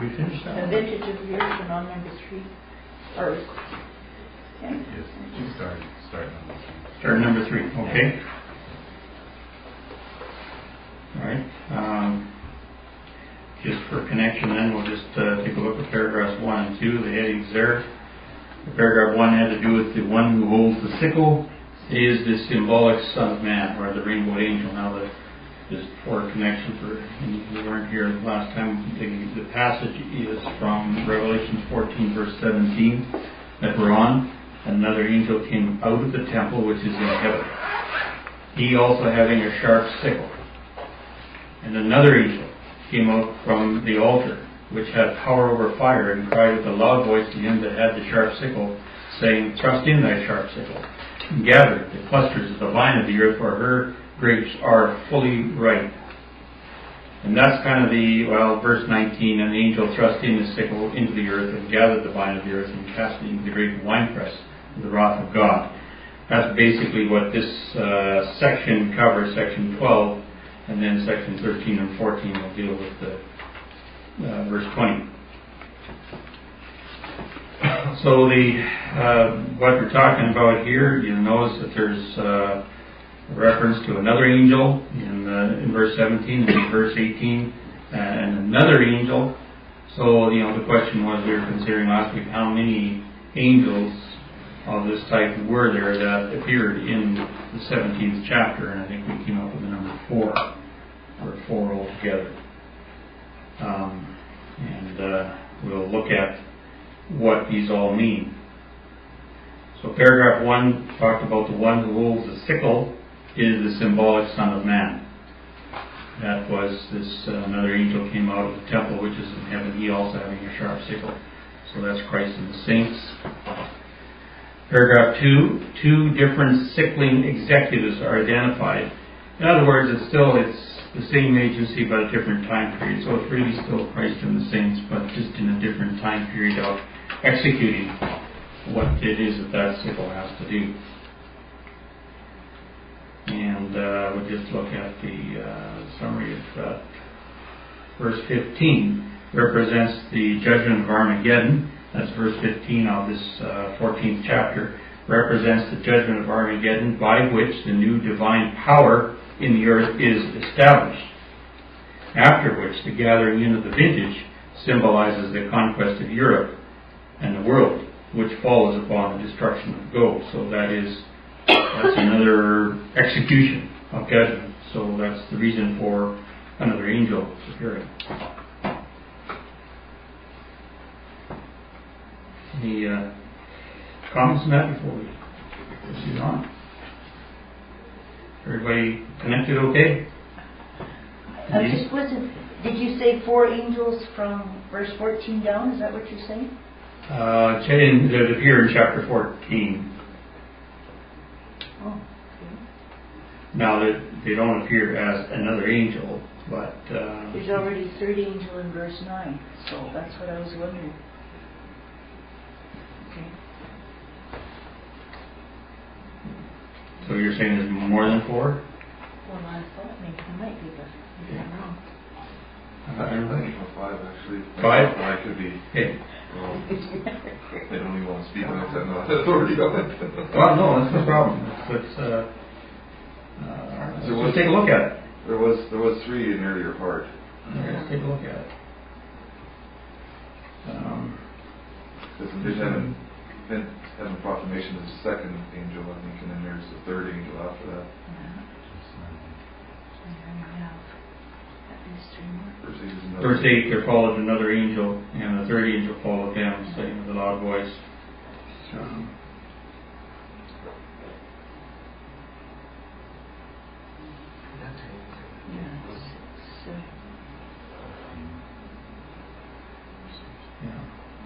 we finish that? The vintage of the earth and on number 3. Or, yeah. Yes, you start number 3. Start number 3, okay. All right. Just for connection then, we'll just take a look at paragraphs 1 and 2, the headings there. Paragraph 1 had to do with the one who holds the sickle is the symbolic Son of Man, or the rainbow angel. Now, just for connection for any who weren't here last time, the passage is from Revelation 14, verse 17 that we're on. Another angel came out of the temple which is in heaven, he also having a sharp sickle. And another angel came out from the altar, which had power over fire, and cried with a loud voice to him that had the sharp sickle, saying, Thrust in thy sharp sickle, and gather the clusters of the vine of the earth, for her grapes are fully ripe. And that's kind of verse 19, and the angel thrust in his sickle into the earth, and gathered the vine of the earth, and cast it into the great winepress of the wrath of God. That's basically what this section covers, section 12, and then section 13 and 14 will deal with the verse 20. So what we're talking about here, you'll notice that there's a reference to another angel in verse 17 and in verse 18, and another angel. So, the question was, we were considering last week, how many angels of this type were there that appeared in the 17th chapter, and I think we came up with the number 4, or 4 altogether. We'll look at what these all mean. So paragraph 1 talked about the one who holds the sickle is the symbolic Son of Man. That was this another angel came out of the temple which is in heaven, he also having a sharp sickle. So that's Christ and the saints. Paragraph 2 different sickling executives are identified. In other words, it's the same agency but a different time period. So it's really still Christ and the saints, but just in a different time period of executing what it is that sickle has to do. And we'll just look at the summary of that. Verse 15 represents the judgment of Armageddon. That's verse 15 of this 14th chapter. Represents the judgment of Armageddon, by which the new divine power in the earth is established. After which the gathering in of the vintage symbolizes the conquest of Europe and the world, which follows upon the destruction of Gog. So that's another execution of judgment. So that's the reason for another angel appearing. Any comments on that before we proceed on? Everybody connected okay? Did you say 4 angels from verse 14 down? Is that what you're saying? That appear in chapter 14. Oh, okay. Now, they don't appear as another angel, but... There's already a third angel in verse 9, so that's what I was wondering. Okay. So you're saying there's more than 4? Well, I thought maybe there might be, but maybe I'm wrong. I think 5 actually. 5? I could be. Okay. They don't even want to speak on it, I know authority on it. Well, no, that's no problem. Let's take a look at it. There was 3 in earlier part. Let's take a look at it. There's heaven proclamation is the second angel, I think, and then there's the third angel after that. Verse 8, there followed another angel, and the third angel followed them, saying with a loud voice.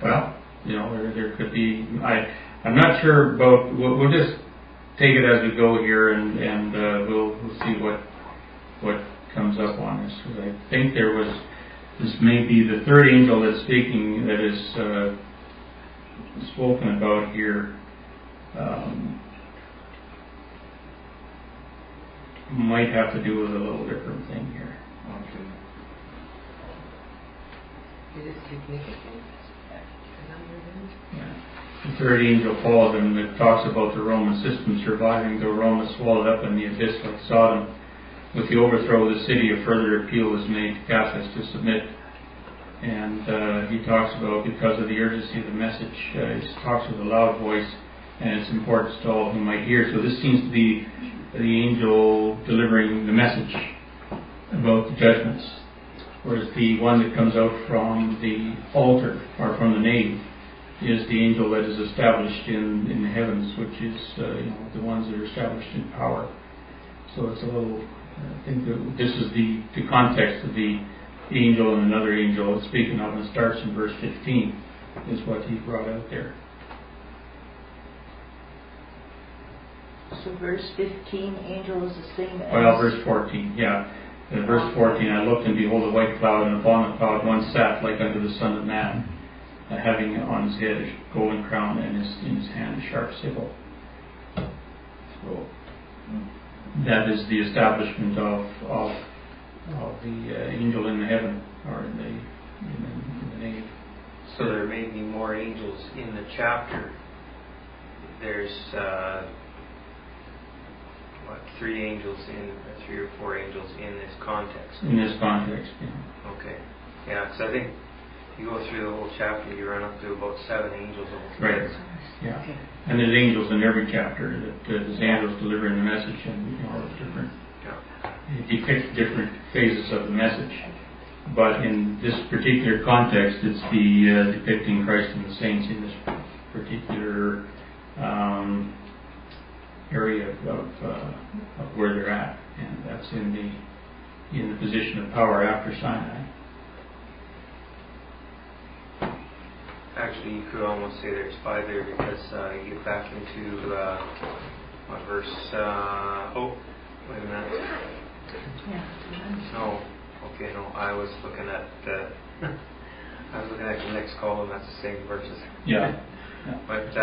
Well, there could be. I'm not sure about. We'll just take it as we go here, and we'll see what comes up on this. Because I think this may be the third angel that's speaking, that is spoken about here. Might have to do with a little different thing here. Okay. Is it significant? The number then? Yeah. The third angel followed him. It talks about the Roman system surviving, though Rome was swallowed up in the abyss like Sodom. With the overthrow of the city, a further appeal was made to Catholics to submit. And he talks about, because of the urgency of the message, he talks with a loud voice, and its importance to all who might hear. So this seems to be the angel delivering the message about the judgments, whereas the one that comes out from the altar, or from the nave, is the angel that is established in the heavens, which is the ones that are established in power. So it's a little, I think that this is the context of the angel and another angel it's speaking of, and it starts in verse 15, is what he brought out there. So verse 15, angel is the same as... Well, verse 14, yeah. In verse 14, I looked, and behold, a white cloud, and upon the cloud one sat like unto the Son of Man, having on his head a golden crown, and in his hand a sharp sickle. So that is the establishment of the angel in the heaven, or in the nave. So there may be more angels in the chapter. There's three or four angels in this context. In this context, yeah. Okay. Yeah, because I think you go through the whole chapter, you run up to about 7 angels altogether. Right. Yeah. Okay. And there's angels in every chapter. There's angels delivering the message, and it's different. Yeah. It depicts different phases of the message. But in this particular context, it's the depicting Christ and the saints in this particular area of where they're at, and that's in the position of power after Sinai. Actually, you could almost say there's 5 there, because you get back into what verse? Wait a minute. Yeah. No. Okay, no. I was looking at the next column. That's the same verses. Yeah. But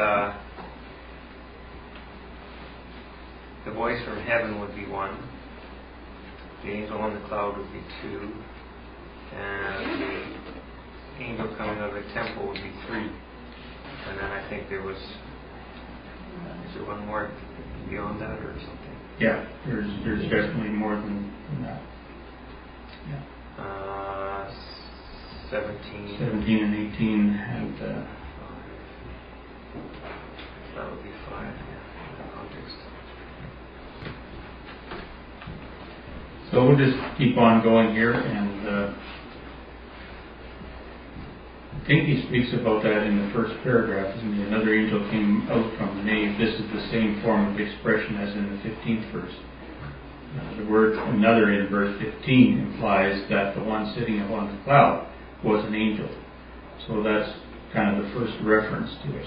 the voice from heaven would be 1. The angel on the cloud would be 2, and the angel coming out of the temple would be 3. And then I think is there one more beyond that or something? Yeah, there's definitely more than that. Yeah. 17 and 18 have that would be 5, in the context. So we'll just keep on going here, and I think he speaks about that in the first paragraph. Another angel came out from the nave. This is the same form of expression as in the 15th verse. The word another in verse 15 implies that the one sitting upon the cloud was an angel. So that's kind of the first reference to it.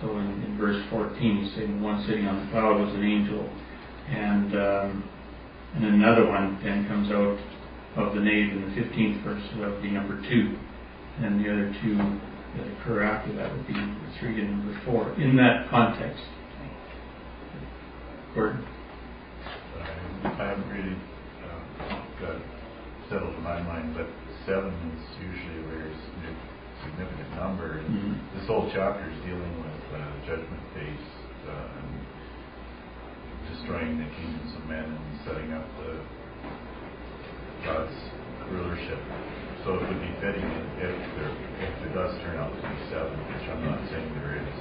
So in verse 14 he's saying the one sitting on the cloud was an angel. And another one then comes out of the nave in the 15th verse. So that would be number 2. And the other 2 that occur after that would be 3 and number 4. In that context. Gordon? I haven't really got it settled in my mind, but 7 is usually a very significant number. And Mm-hmm. this whole chapter is dealing with judgment phase and destroying the kingdoms of men and setting up God's rulership. So it would be fitting if it does turn out to be 7, which I'm not saying there is.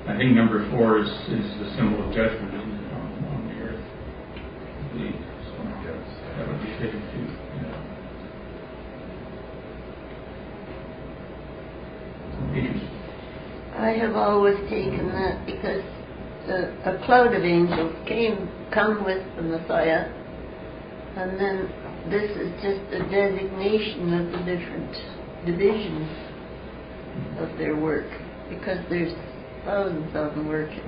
I think number 4 is the symbol of judgment, isn't it, on the earth? I believe. So Yes. that would be fitting too. Yeah. I have always taken that because a cloud of angels come with the Messiah, and then this is just a designation of the different divisions of their work, because there's thousands of them working.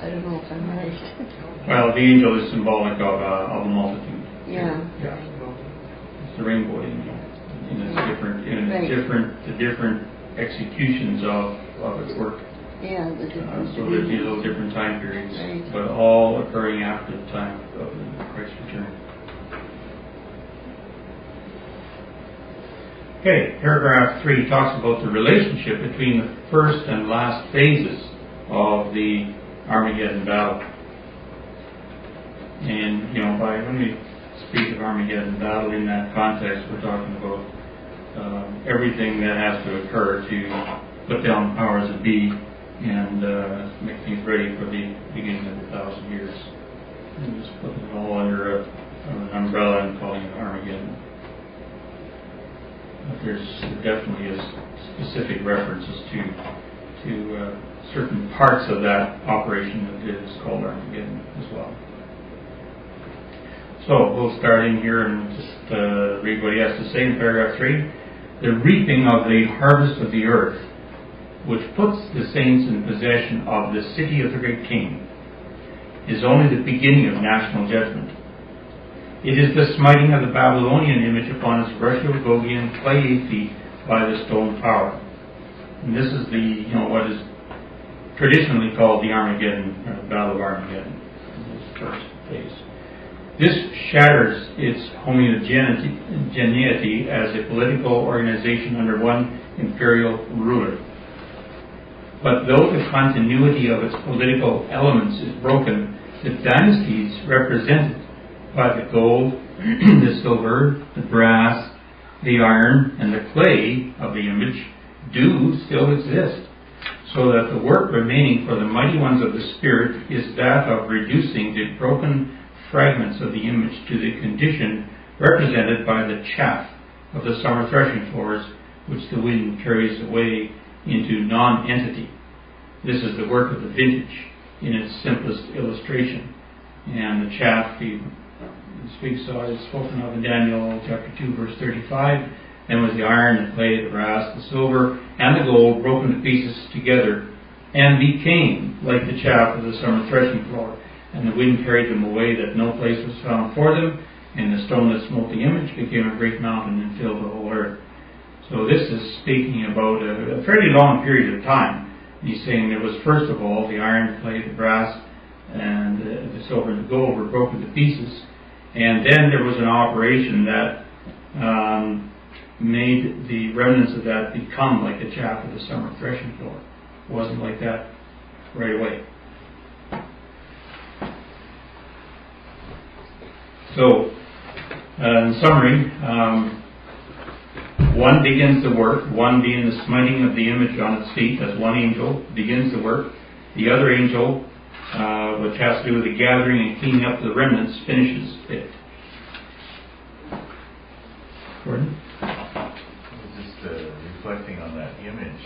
I don't know if I'm right. Well, the angel is symbolic of a multitude. Yeah. Yeah. It's the rainbow angel. And it's Right. the different executions of its work. Yeah, the different So there'd be divisions. little different time periods, Right. but all occurring after the time of Christ's return. Okay, paragraph 3 talks about the relationship between the first and last phases of the Armageddon battle. And, when we speak of Armageddon battle in that context, we're talking about everything that has to occur to put down the powers that be and make things ready for the beginning of the 1,000 years. And just putting it all under an umbrella and calling it Armageddon. But there definitely is specific references to certain parts of that operation that is called Armageddon as well. So we'll start in here and just read what he has to say in paragraph 3. The reaping of the harvest of the earth, which puts the saints in possession of the city of the great king, is only the beginning of national judgment. It is the smiting of the Babylonian image upon its Russia-Gogian clay feet by the stone power. And this is what is traditionally called the Armageddon, Battle of Armageddon, in this first phase. This shatters its homogeneity as a political organization under one imperial ruler. But though the continuity of its political elements is broken, the dynasties represented by the gold, the silver, the brass, the iron, and the clay of the image do still exist, so that the work remaining for the mighty ones of the Spirit is that of reducing the broken fragments of the image to the condition represented by the chaff of the summer threshing floors, which the wind carries away into non-entity. This is the work of the vintage in its simplest illustration. And the chaff he speaks of is spoken of in Daniel chapter 2, verse 35. Then was the iron, the clay, the brass, the silver, and the gold broken to pieces together, and became like the chaff of the summer threshing floor. And the wind carried them away, that no place was found for them. And the stone that smote the image became a great mountain and filled the whole earth. So this is speaking about a fairly long period of time. He's saying there was first of all the iron, the clay, the brass, and the silver and the gold were broken to pieces. And then there was an operation that made the remnants of that become like the chaff of the summer threshing floor. It wasn't like that right away. So, in summary, one begins the work, one being the smiting of the image on its feet, as one angel begins the work. The other angel, which has to do with the gathering and cleaning up the remnants, finishes it. Gordon? I was just reflecting on that image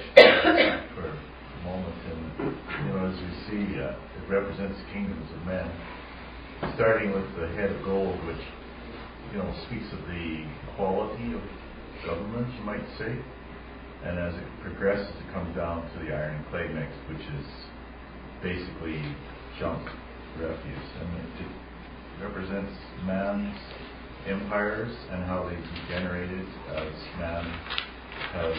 for a moment, and as we see, it represents the kingdoms of men, starting with the head of gold, which speaks of the quality of government, you might say, and as it progresses, it comes down to the iron and clay mix, which is basically junk, refuse, and it represents man's empires and how they degenerated as man has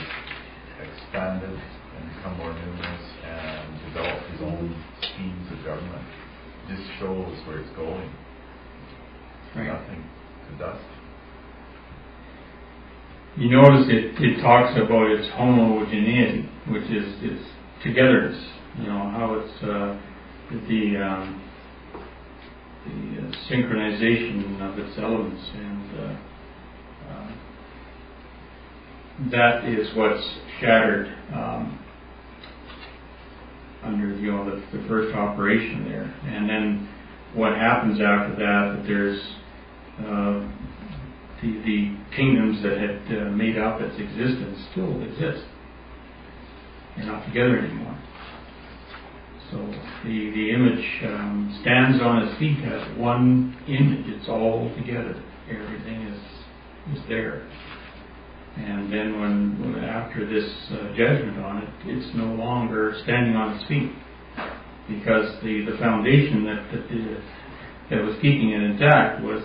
expanded and become more numerous and developed his own schemes of government. It just shows where it's going. Right. Nothing to dust. You notice it talks about its homogeneity, which is its togetherness. How it's the synchronization of its elements, and that is what's shattered under the first operation there. And then what happens after that there's the kingdoms that had made up its existence still exist. They're not together anymore. So the image stands on its feet as one image. It's all together. Everything is there. And then when after this judgment on it, it's no longer standing on its feet, because the foundation that was keeping it intact was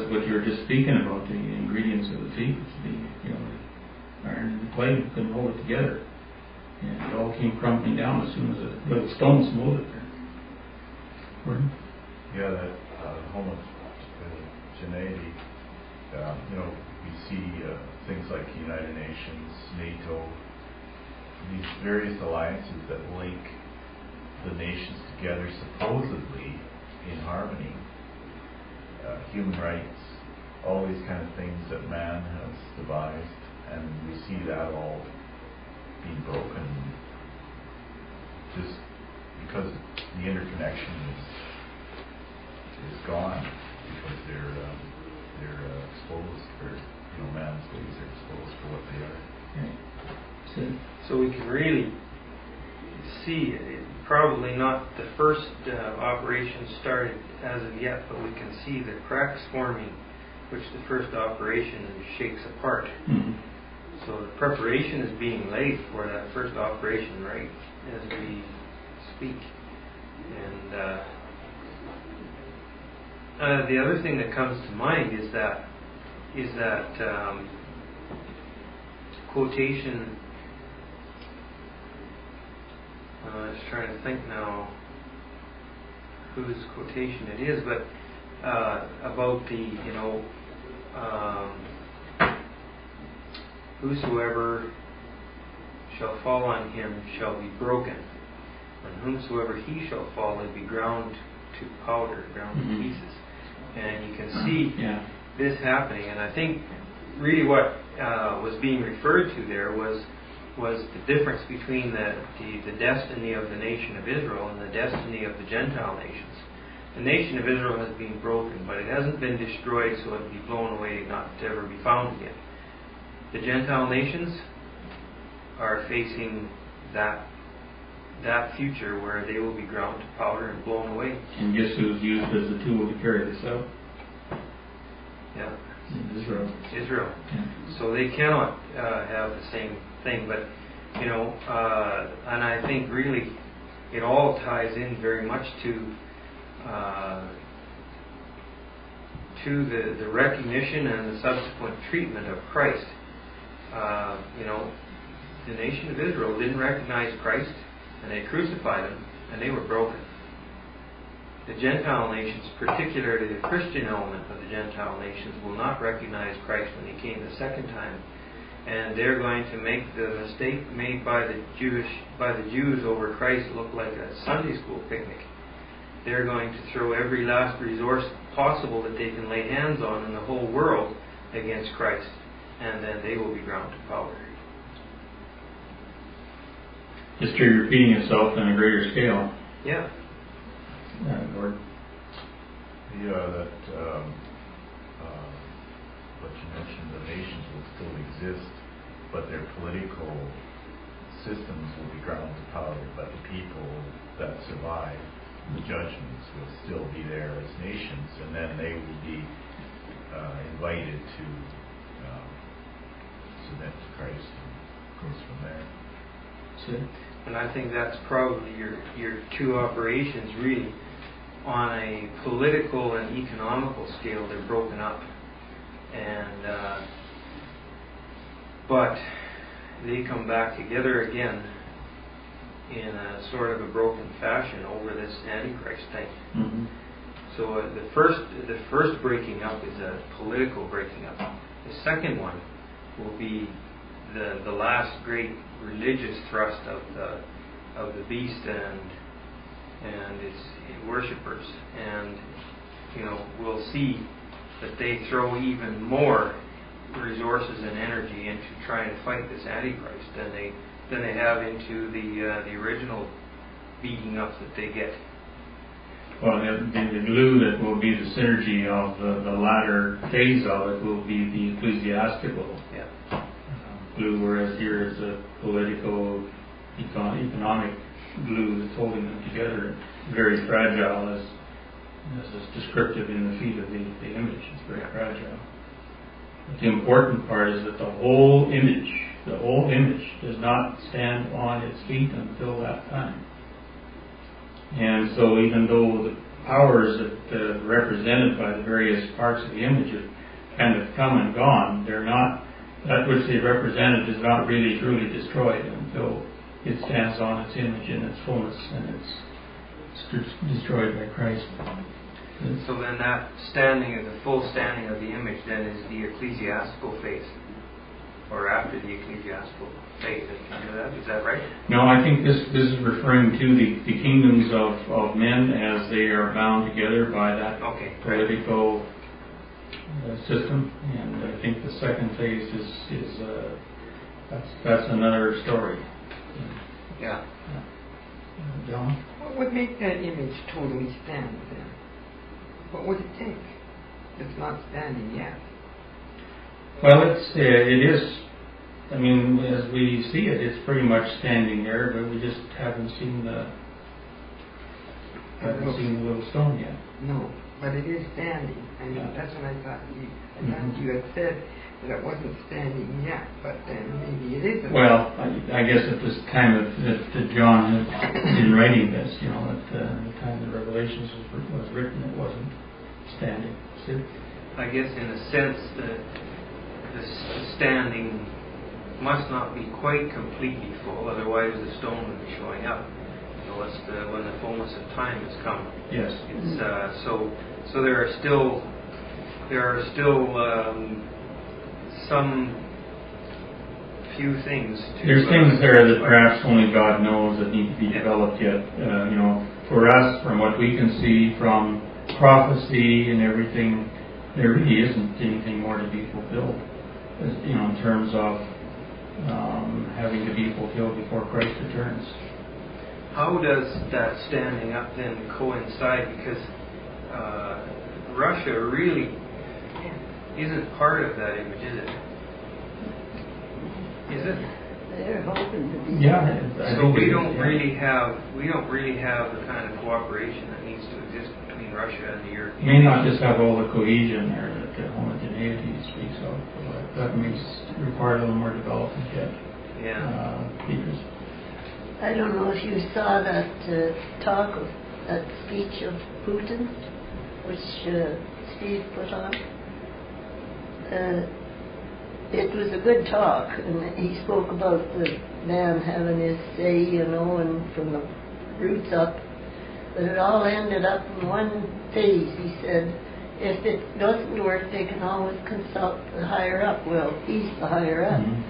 what you were just speaking about, the ingredients of the feet. The iron and the clay couldn't hold it together. And it all came crumbling down as soon as a little stone smote it there. Gordon? Yeah, that homogeneity, we see things like the United Nations, NATO, these various alliances that link the nations together supposedly in harmony. Human rights, all these kind of things that man has devised, and we see that all being broken just because the interconnection is gone, because they're exposed, or man's ways are exposed for what they are. Right. So we can really see, probably not the first operation started as of yet, but we can see the cracks forming, which the first operation shakes apart. Mm-hmm. So the preparation is being laid for that first operation right as we speak. And the other thing that comes to mind is that quotation. I was trying to think now whose quotation it is, but about the whosoever shall fall on him shall be broken, and whomsoever he shall fall will be ground to powder, ground to pieces. And you can see this happening. And I think really what was being referred to there was the difference between the destiny of the nation of Israel and the destiny of the Gentile nations. The nation of Israel has been broken, but it hasn't been destroyed so it will be blown away, not to ever be found again. The Gentile nations are facing that future where they will be ground to powder and blown away. And guess who's used as a tool to carry this out? Yeah. Israel. Yeah. So they cannot have the same thing, but and I think really it all ties in very much to the recognition and the subsequent treatment of Christ. The nation of Israel didn't recognize Christ, and they crucified him, and they were broken. The Gentile nations, particularly the Christian element of the Gentile nations, will not recognize Christ when he came the second time. And they're going to make the mistake made by the Jews over Christ look like a Sunday school picnic. They're going to throw every last resource possible that they can lay hands on in the whole world against Christ, and then they will be ground to powder. History repeating itself on a greater scale. Yeah. Lord. That what you mentioned, the nations will still exist, but their political systems will be ground to powder. But the people that survive the judgments will still be there as nations, and then they will be invited to submit to Christ, and goes from there. So, and I think that's probably your two operations really. On a political and economical scale, they're broken up, and but they come back together again in a sort of a broken fashion over this Antichrist thing. mm-hmm. So the first breaking up is a political breaking up. The second one will be the last great religious thrust of the beast and its worshippers, and we'll see that they throw even more resources and energy into trying to fight this Antichrist than they have into the original beating up that they get. Well, the glue that will be the synergy of the latter phase of it will be the ecclesiastical glue, whereas here is a political, economic glue that's holding them together. Very fragile, as is descriptive in the feet of the image. It's very fragile. But the important part is that the whole image does not stand on its feet until that time. And so even though the powers that are represented by the various parts of the image have kind of come and gone, they're not, that which they represented is not really truly destroyed until it stands on its image in its fullness and it's destroyed by Christ. So then that standing, the full standing of the image then is the ecclesiastical faith, or after the ecclesiastical faith, is that right? No, I think this is referring to the kingdoms of men as they are bound together by that political system, and I think the second phase is that's another story. Yeah. John? What would make that image totally stand then? What would it take? It's not standing yet. Well, it is. I mean, as we see it, it's pretty much standing there, but we just haven't seen the little stone yet. No, but it is standing. I mean, that's what I thought you had said that it wasn't standing yet, but then maybe it isn't. Well, I guess at this time that John had been writing this, at the time the Revelations was written, it wasn't standing. See? I guess in a sense the standing must not be quite completely full, otherwise the stone would be showing up. So it's when the fullness of time has come. Yes. It's so there are still some few things. There's things there that perhaps only God knows that need to be developed yet. For us, from what we can see from prophecy and everything, there really isn't anything more to be fulfilled. In terms of having to be fulfilled before Christ returns. How does that standing up then coincide? Because Russia really isn't part of that image, is it? Is it? They're hoping to be. Yeah. So we don't really have the kind of cooperation that needs to exist between Russia and the European. May not just have all the cohesion there that the homogeneity speaks of. That may require a little more development yet. Yeah. Because I don't know if you saw that that speech of Putin, which Steve put on. It was a good talk, and he spoke about the man having his say, and from the roots up. But it all ended up in one phase. He said, if it doesn't work, they can always consult the higher up. Well, he's the higher up. Mm-hmm.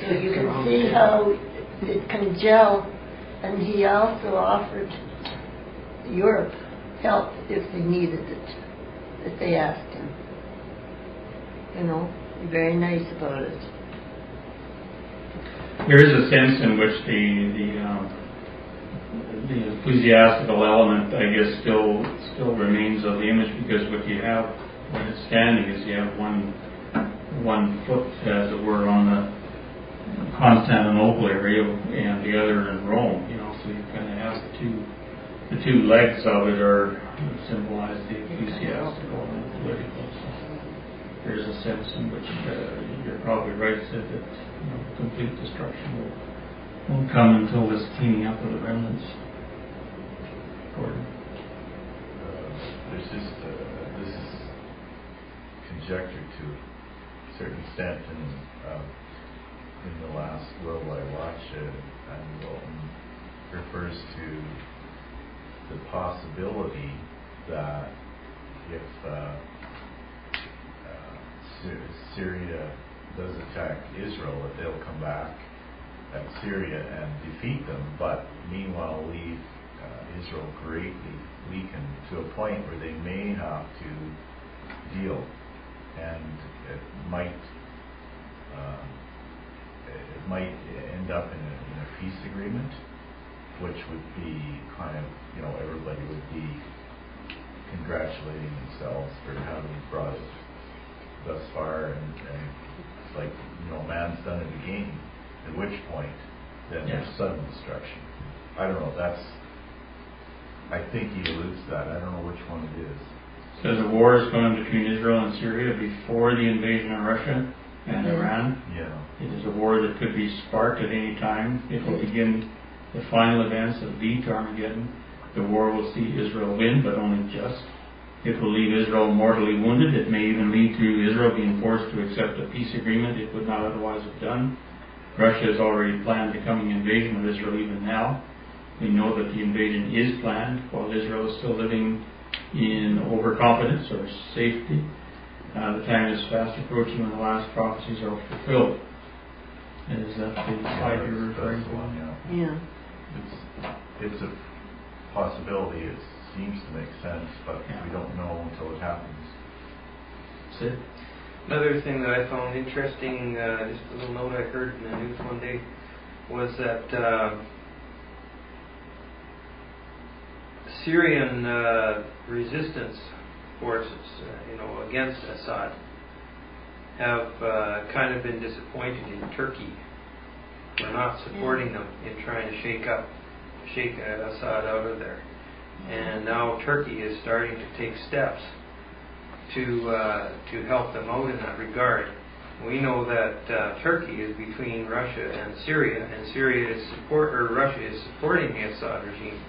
So you can see how it can gel. And he also offered Europe help if they needed it, if they asked him. Very nice about it. there is a sense in which the ecclesiastical element, I guess, still remains of the image, because what you have when it's standing is you have one foot, as it were, on the Constantinople area and the other in Rome. So you kind of have the two legs of it are symbolize the ecclesiastical and the political. So there's a sense in which you're probably right, Sid, that complete destruction won't come until this cleaning up of the remnants. Gordon. There's just this is conjecture to a certain extent, and in the last Worldwide Watch, and Walton refers to the possibility that if Syria does attack Israel, that they'll come back at Syria and defeat them, but meanwhile leave Israel greatly weakened to a point where they may have to deal, and it might end up in a peace agreement, which would be kind of, everybody would be congratulating themselves for having brought it thus far, and it's like, man's done it again, at which point then there's sudden destruction. I don't know, I think he alludes to that. I don't know which one it is. So the war is going between Israel and Syria before the invasion of Russia and Iran. Yeah. It is a war that could be sparked at any time. It will begin the final events that lead to Armageddon. The war will see Israel win, but only just. It will leave Israel mortally wounded. It may even lead to Israel being forced to accept a peace agreement it would not otherwise have done. Russia has already planned the coming invasion of Israel even now. We know that the invasion is planned while Israel is still living in overconfidence or safety. The time is fast approaching when the last prophecies are fulfilled. Is that the slide you're referring to? Yeah. It's a possibility. It seems to make sense, but Yeah. we don't know until it happens. Sid? Another thing that I found interesting, just a little note I heard in the news one day, was that Syrian resistance forces, against Assad, have kind of been disappointed in Turkey for not supporting them in trying to shake Assad out of there. And now Turkey is starting to take steps to help them out in that regard. We know that Turkey is between Russia and Syria Russia is supporting the Assad regime.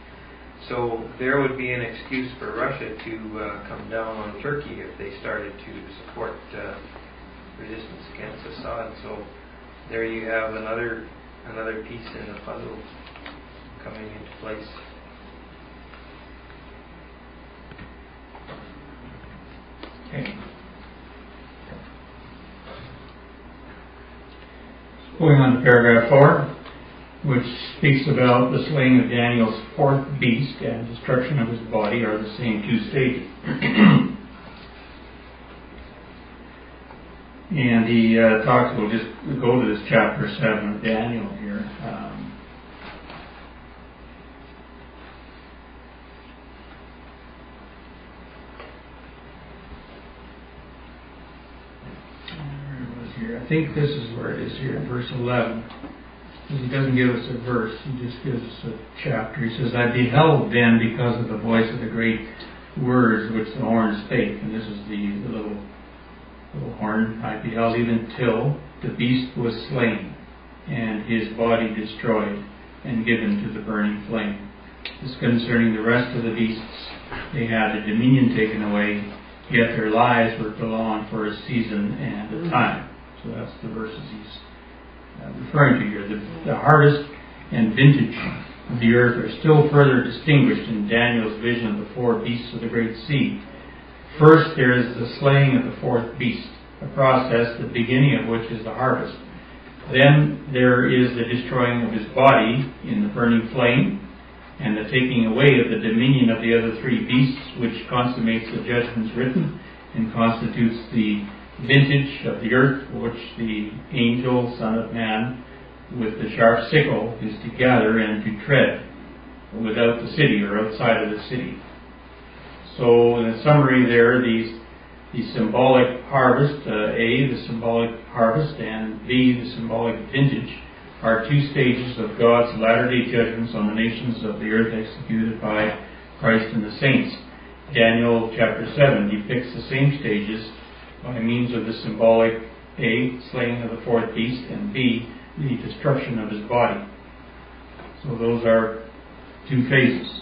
So there would be an excuse for Russia to come down on Turkey if they started to support resistance against Assad. So there you have another piece in the puzzle coming into place. Okay. Going on to paragraph 4, which speaks about the slaying of Daniel's fourth beast and destruction of his body are the same two stages. And he talks, we'll just go to this chapter 7 of Daniel here. I think this is where it is here, in verse 11. He doesn't give us a verse, he just gives us a chapter. He says, I beheld then because of the voice of the great words which the horn spake. And this is the little horn. I beheld even till the beast was slain, and his body destroyed, and given to the burning flame. This concerning the rest of the beasts, they had a dominion taken away, yet their lives were prolonged for a season and a time. So that's the verses he's referring to here. The harvest and vintage of the earth are still further distinguished in Daniel's vision of the four beasts of the great sea. First, there is the slaying of the fourth beast, a process, the beginning of which is the harvest. Then there is the destroying of his body in the burning flame, and the taking away of the dominion of the other three beasts, which consummates the judgments written and constitutes the vintage of the earth, which the angel, Son of Man, with the sharp sickle is to gather and to tread without the city or outside of the city. So in summary there, the symbolic harvest, A, the symbolic harvest, and B, the symbolic vintage, are two stages of God's latter-day judgments on the nations of the earth executed by Christ and the saints. Daniel chapter 7 depicts the same stages by means of the symbolic A, slaying of the fourth beast, and B, the destruction of his body. So those are two phases,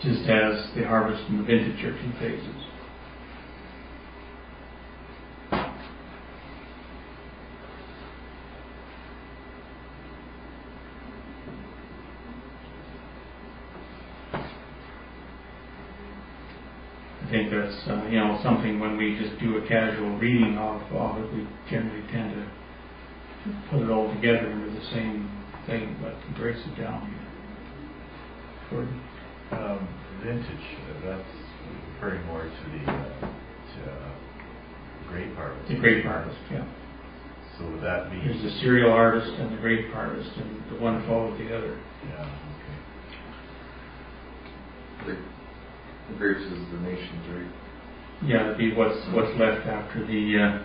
just as the harvest and the vintage are two phases. I think that's something when we just do a casual reading of it, we generally tend to put it all together into the same thing, but he breaks it down here. Vintage, that's referring more to the grape harvest. The grape harvest, yeah. So would that be... There's the cereal harvest and the grape harvest, and the one followed the other. Yeah, okay. The grapes is the nations, right? Yeah, it'd be what's left after the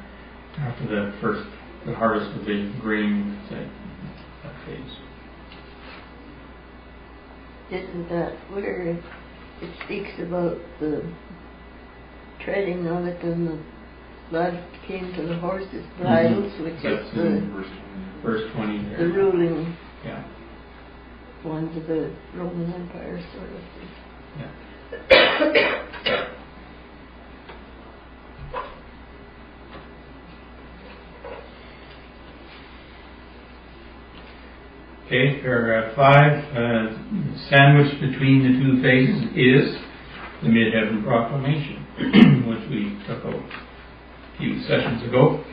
harvest of the grain thing, that phase. Isn't that where it speaks about the treading on it and the blood came to the horses' bridles, which That's is in Verse 20 there. the ruling Yeah. ones of the Roman Empire, sort of thing. Yeah. Okay, paragraph 5. Sandwiched between the two phases is the Mid-Heaven Proclamation, which we took a few sessions ago.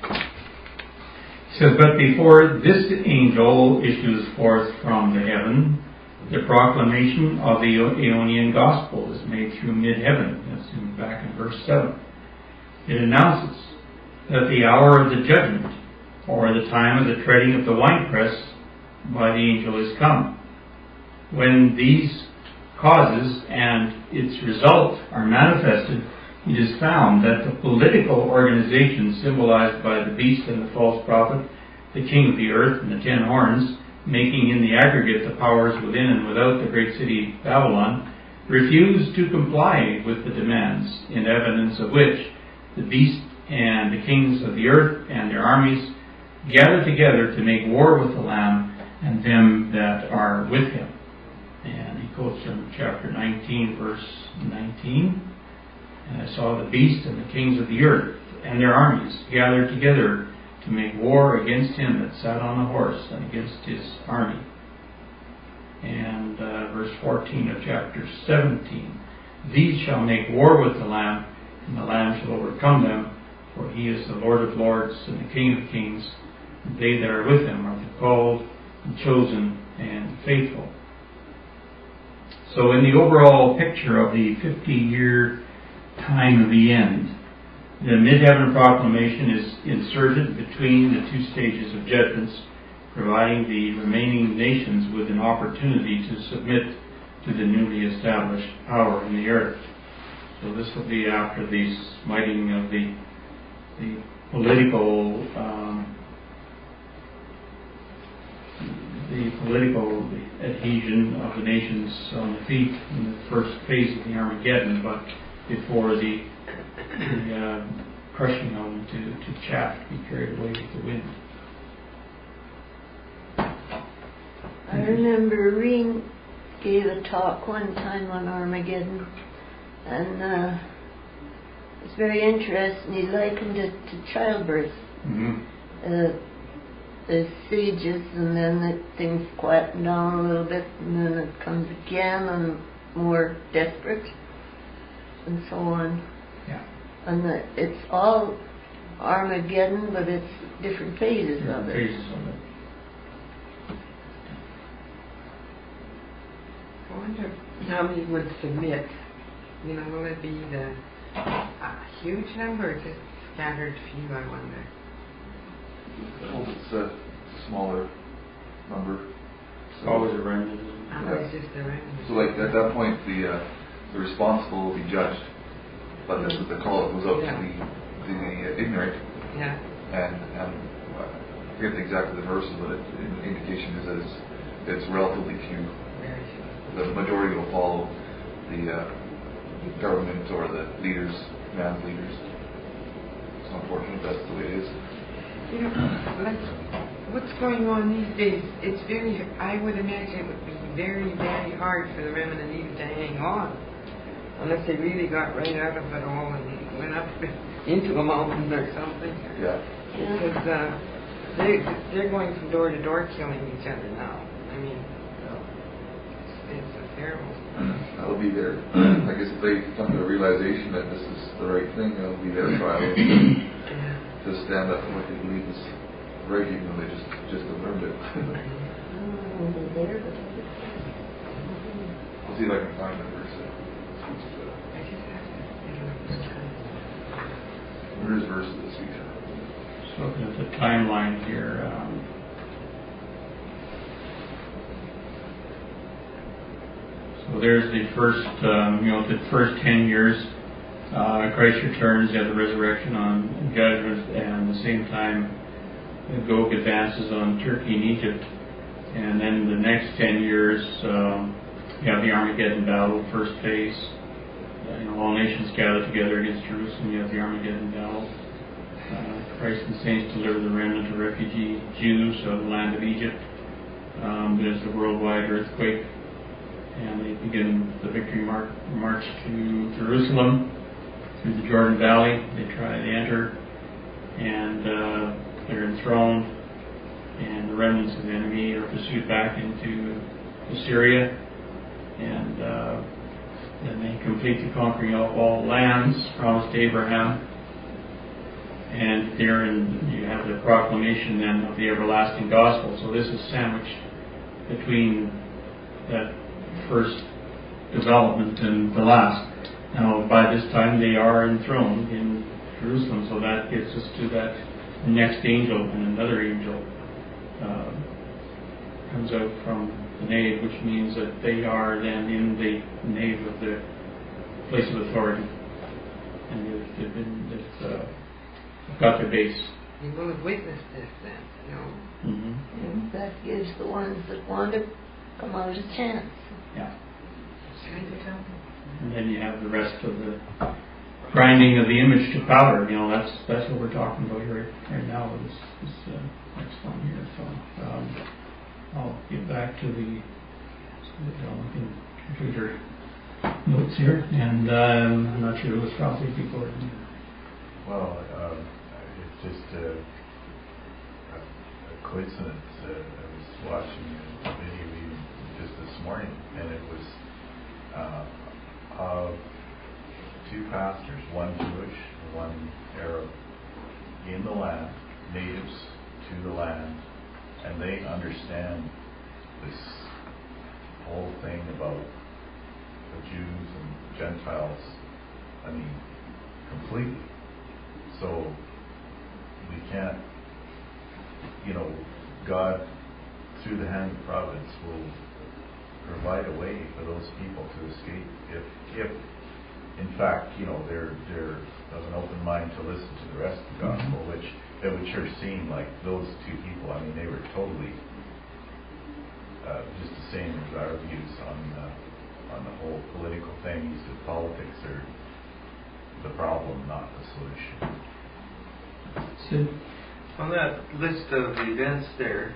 It says, but before this angel issues forth from the heaven, the proclamation of the Aeonian gospel is made through mid-heaven. That's back in verse 7. It announces that the hour of the judgment, or the time of the treading of the winepress by the angel, is come. When these causes and its result are manifested, it is found that the political organization symbolized by the beast and the false prophet, the king of the earth and the 10 horns, making in the aggregate the powers within and without the great city Babylon, refused to comply with the demands, in evidence of which the beast and the kings of the earth and their armies gather together to make war with the Lamb and them that are with him. And he quotes from chapter 19, verse 19. And I saw the beast and the kings of the earth and their armies gathered together to make war against him that sat on the horse and against his army. And verse 14 of chapter 17. These shall make war with the Lamb, and the Lamb shall overcome them, for he is the Lord of lords and the King of kings. And they that are with him are the called and chosen and faithful. So in the overall picture of the 50-year time of the end, the Mid-Heaven Proclamation is inserted between the two stages of judgments, providing the remaining nations with an opportunity to submit to the newly established power in the earth. So this will be after the smiting of the political adhesion of the nations on the feet in the first phase of the Armageddon, but before the crushing of them to chaff, be carried away with the wind. I remember Reen gave a talk one time on Armageddon, and it's very interesting. He likened it to childbirth. Mm-hmm. The sieges, and then things quieten down a little bit, and then it comes again and more desperate, and so on. Yeah. And it's all Armageddon, but it's different phases of it. Phases of it. I wonder how many would submit. You know, will it be the huge number or just scattered few, I wonder? I hope it's a smaller number. It's always a remnant. It's just a remnant. So like at that point, the responsible will be judged, but the call goes out to the ignorant. Yeah. And I forget exactly the verses, but the indication is that it's relatively few. Very few. The majority will follow the government or the leaders, man's leaders. It's unfortunate, that's the way it is. You know, what's going on these days, it's very, I would imagine it would be very, very hard for the remnant even to hang on. Unless they really got right out of it all and went up into a mountain or something. Yeah. Because they're going from door to door killing each other now. I mean, it's a terrible. That'll be their, I guess if they come to the realization that this is the right thing, that'll be their trial to stand up for what they believe is right, even though they just have learned it. I'll see if I can find that verse. Where is verse this week? Just looking at the timeline here. So there's the first, the first 10 years. Christ returns, you have the resurrection on judgment, and at the same time, Gog advances on Turkey and Egypt. And then the next 10 years, you have the Armageddon battle, first phase. All nations gather together against Jerusalem. You have the Armageddon battle. Christ and saints deliver the remnant of refugee Jews of the land of Egypt. There's the worldwide earthquake, and they begin the victory march to Jerusalem through the Jordan Valley. They enter, and they're enthroned, and the remnants of the enemy are pursued back into Assyria, and and they complete the conquering of all lands promised to Abraham. And therein you have the proclamation then of the everlasting gospel. So this is sandwiched between that first development and the last. Now by this time they are enthroned in Jerusalem, so that gets us to that next angel, and another angel comes out from the nave, which means that they are then in the nave of the place of authority, and they've got their base. You will have witnessed this then, you know. Mm-hmm. And that gives the ones that want to come out a chance. Yeah. Eureka temple. And then you have the rest of the grinding of the image to powder. You know, that's what we're talking about here right now. This next one here. So I'll get back to the computer notes here, and I'm not sure it was probably before. Well, it's just a coincidence. I was watching a video even just this morning, and it was of two pastors, one Jewish and one Arab, in the land, natives to the land, and they understand this whole thing about the Jews and Gentiles, I mean, completely. So we can't, God, through the hand of providence, will provide a way for those people to escape if in fact, they're of an open mind to listen to the rest of the gospel, which it would sure seem like those two people, I mean, they were totally just the same as our views on the whole political thing. He said politics are the problem, not the solution. Sid? On that list of events there,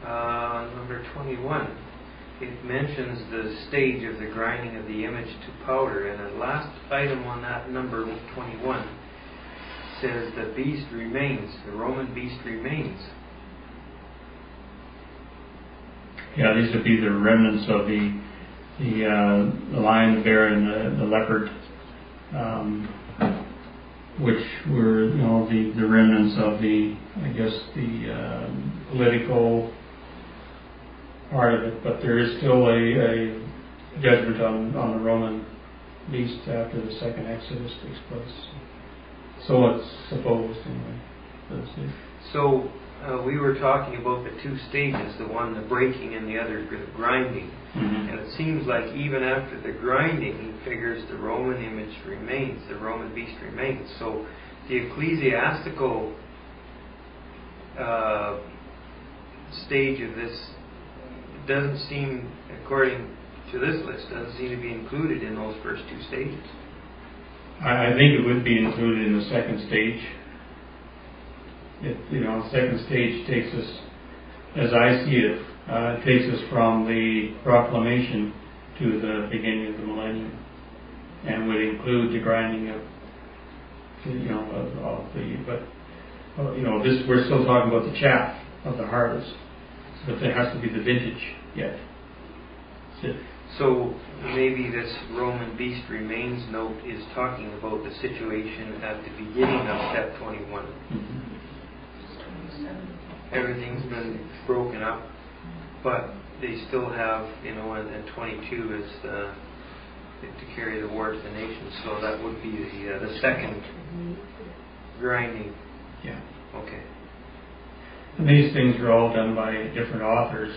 number 21, it mentions the stage of the grinding of the image to powder, and the last item on that number 21 says the beast remains, the Roman beast remains. Yeah, these would be the remnants of the lion, the bear, and the leopard, which were, the remnants of the political part of it. But there is still a judgment on the Roman beast after the second Exodus takes place. So it's supposed, anyway. So we were talking about the two stages, the one the breaking and the other the grinding. Mm-hmm. And it seems like even after the grinding, he figures the Roman image remains, the Roman beast remains. So the ecclesiastical stage of this doesn't seem, according to this list, doesn't seem to be included in those first two stages. I think it would be included in the second stage. The second stage takes us, as I see it, takes us from the proclamation to the beginning of the millennium, and would include the grinding of this. We're still talking about the chaff of the harvest, but there has to be the vintage yet. So maybe this Roman beast remains note is talking about the situation at the beginning of step 21. Mm-hmm. Everything's been broken up, but they still have, and 22 is to carry the war to the nations. So that would be the second grinding. Yeah. Okay. And these things are all done by different authors.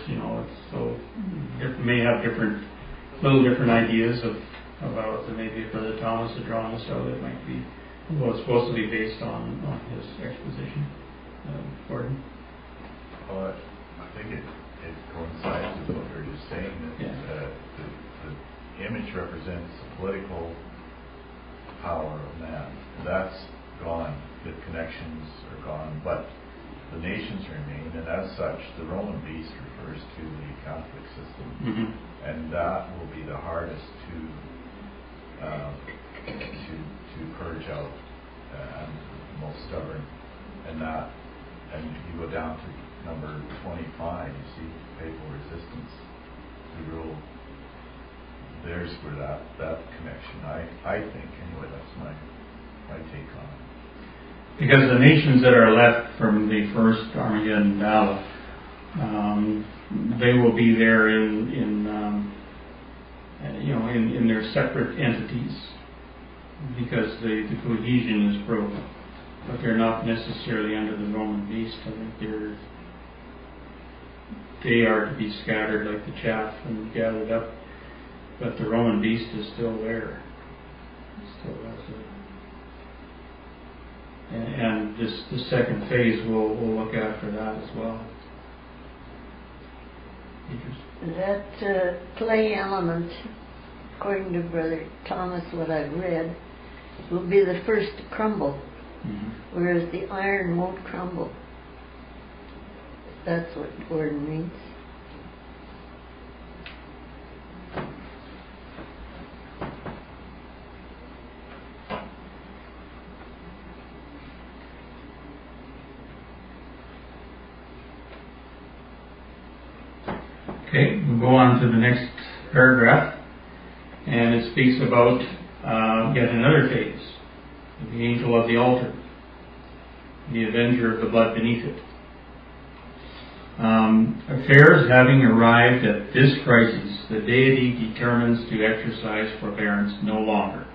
So may have little different ideas of how maybe Brother Thomas had drawn this out. It might be, it's supposed to be based on his exposition. Gordon? Well, I think it coincides with what we were just saying, that the image represents the political power of man. That's gone. The connections are gone, but the nations remain, and as such, the Roman beast refers to the Catholic system, Mm-hmm. and that will be the hardest to purge out, and most stubborn, and you go down to number 25, you see papal resistance. The real theirs for that connection. I think, anyway, that's my take on it. Because the nations that are left from the first Armageddon battle, they will be there in their separate entities, because the cohesion is broken. But they're not necessarily under the Roman beast. I think they are to be scattered like the chaff and gathered up. But the Roman beast is still there. Still that's it. And the second phase we'll look after that as well. That clay element, according to Brother Thomas, what I've read, will be the first to crumble, whereas the iron won't crumble. That's what the word means. Okay, we'll go on to the next paragraph, and it speaks about yet another phase, the angel of the altar, the avenger of the blood beneath it. Affairs having arrived at this crisis, the deity determines to exercise forbearance no longer.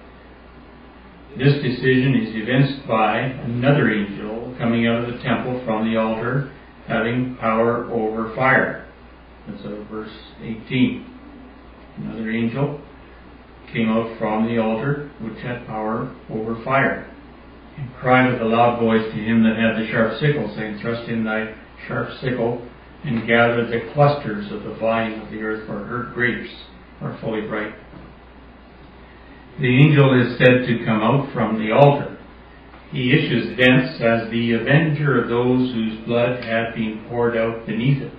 This decision is evinced by another angel coming out of the temple from the altar, having power over fire. That's verse 18. Another angel came out from the altar, which had power over fire, and cried with a loud voice to him that had the sharp sickle, saying, Thrust in thy sharp sickle, and gather the clusters of the vine of the earth, for her grapes are fully ripe. The angel is said to come out from the altar. He issues thence as the avenger of those whose blood had been poured out beneath it.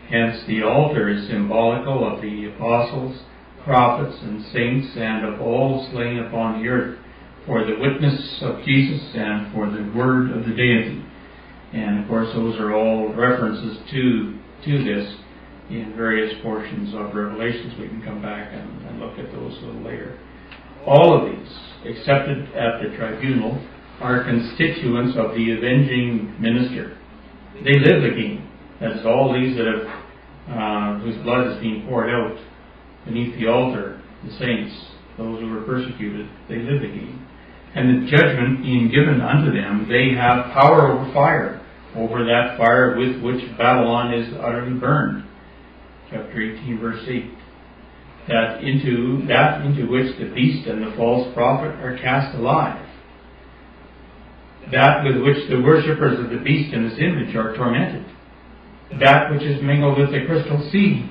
Hence the altar is symbolical of the apostles, prophets, and saints, and of all slain upon the earth, for the witness of Jesus and for the word of the deity. And of course those are all references to this in various portions of Revelations. We can come back and look at those a little later. All of these, accepted at the tribunal, are constituents of the avenging minister. They live again. That's all these that have, whose blood is being poured out beneath the altar, the saints, those who were persecuted, they live again. And the judgment being given unto them, they have power over fire, over that fire with which Babylon is utterly burned. Chapter 18, verse 8. That into which the beast and the false prophet are cast alive. That with which the worshippers of the beast and his image are tormented. That which is mingled with the crystal sea,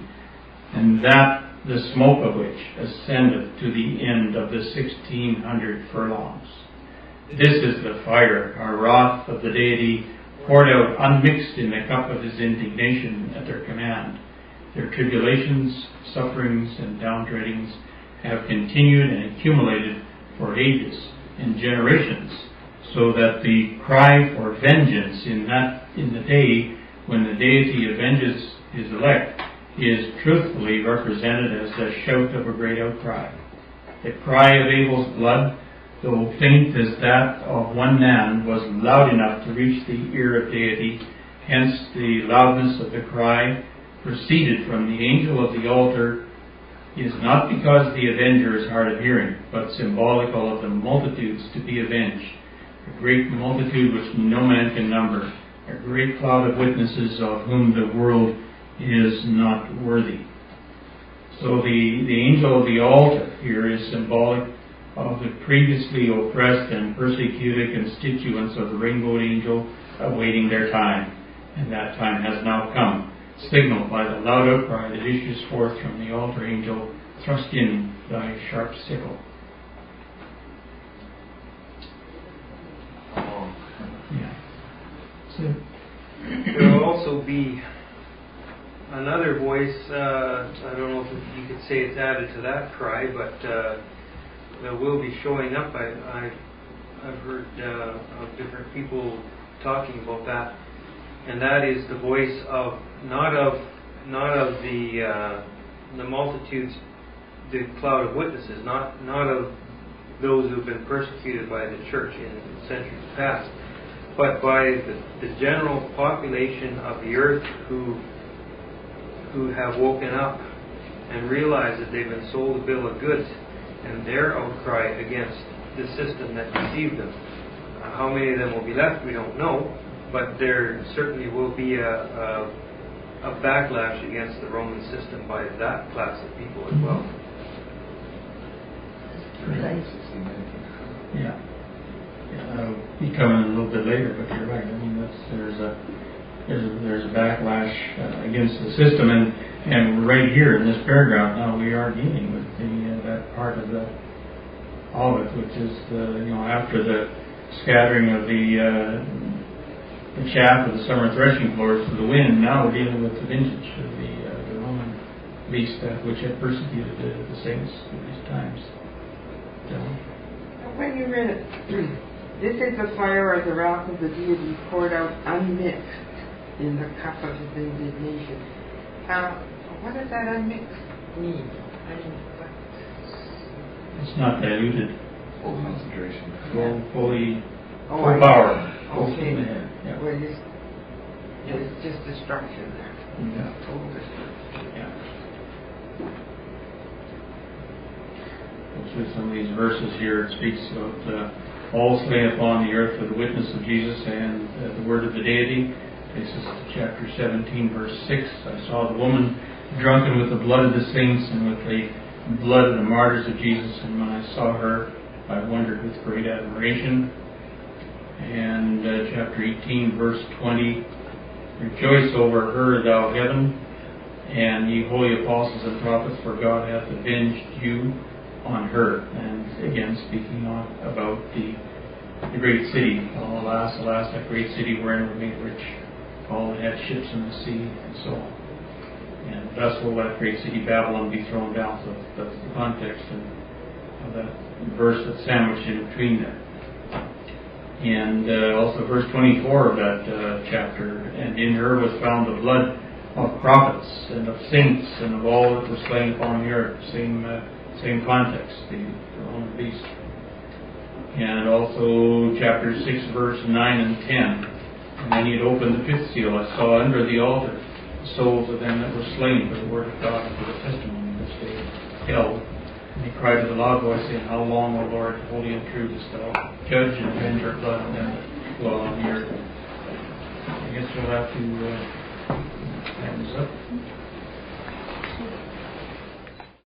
and that the smoke of which ascendeth to the end of the 1600 furlongs. This is the fire, our wrath of the deity, poured out unmixed in the cup of his indignation at their command. Their tribulations, sufferings, and downtreadings have continued and accumulated for ages and generations, so that the cry for vengeance in the day when the deity avenges his elect is truthfully represented as the shout of a great outcry. The cry of Abel's blood, though faint as that of one man, was loud enough to reach the ear of deity. Hence the loudness of the cry proceeded from the angel of the altar is not because the avenger is hard of hearing, but symbolical of the multitudes to be avenged, a great multitude which no man can number, a great cloud of witnesses of whom the world is not worthy. So the angel of the altar here is symbolic of the previously oppressed and persecuted constituents of the rainbow angel awaiting their time, and that time has now come, signaled by the loud outcry that issues forth from the altar angel, Thrust in thy sharp sickle. Yeah. So there will also be another voice, I don't know if you could say it's added to that cry, but that will be showing up. I've heard of different people talking about that, and that is the voice of not of the multitudes the cloud of witnesses, not of those who have been persecuted by the church in centuries past, but by the general population of the earth who have woken up and realized that they've been sold a bill of goods, and their outcry against the system that deceived them. How many of them will be left, we don't know, but there certainly will be a backlash against the Roman system by that class of people as well. Yeah. That'll be coming a little bit later, but you're right. I mean, there's a backlash against the system, and right here in this paragraph now we are dealing with that part of all of it, which is after the scattering of the chaff of the summer threshing floors to the wind. Now we're dealing with the vintage of the Roman beast which had persecuted the saints at these times. When you read it, this is the fire or the wrath of the deity poured out unmixed in the cup of his indignation. What does that unmixed mean? It's not diluted. Full concentration. Full I power. Okay. Yeah. Well, it's just destruction there. Yeah. Total destruction. Yeah. Through some of these verses here, it speaks about all slain upon the earth for the witness of Jesus and the word of the deity. This is chapter 17, verse 6. I saw the woman drunken with the blood of the saints and with the blood of the martyrs of Jesus, and when I saw her, I wondered with great admiration. And chapter 18, verse 20, rejoice over her, thou heaven, and ye holy apostles and prophets, for God hath avenged you on her. And again, speaking about the great city. Oh, alas, alas, that great city wherein were made rich all that had ships in the sea, and so on. And thus will that great city Babylon be thrown down. So that's the context of that verse that's sandwiched in between there. And also verse 24 of that chapter, and in her was found the blood of prophets and of saints and of all that were slain upon the earth. Same context, the Roman beast. And also chapter 6, verse 9 and 10. And when he had opened the fifth seal, I saw under the altar the souls of them that were slain for the word of God and for the testimony which they held. And he cried with a loud voice, saying, How long, O Lord, holy and true, dost thou judge and avenge our blood on them that dwell on the earth? I guess we'll have to hand this up.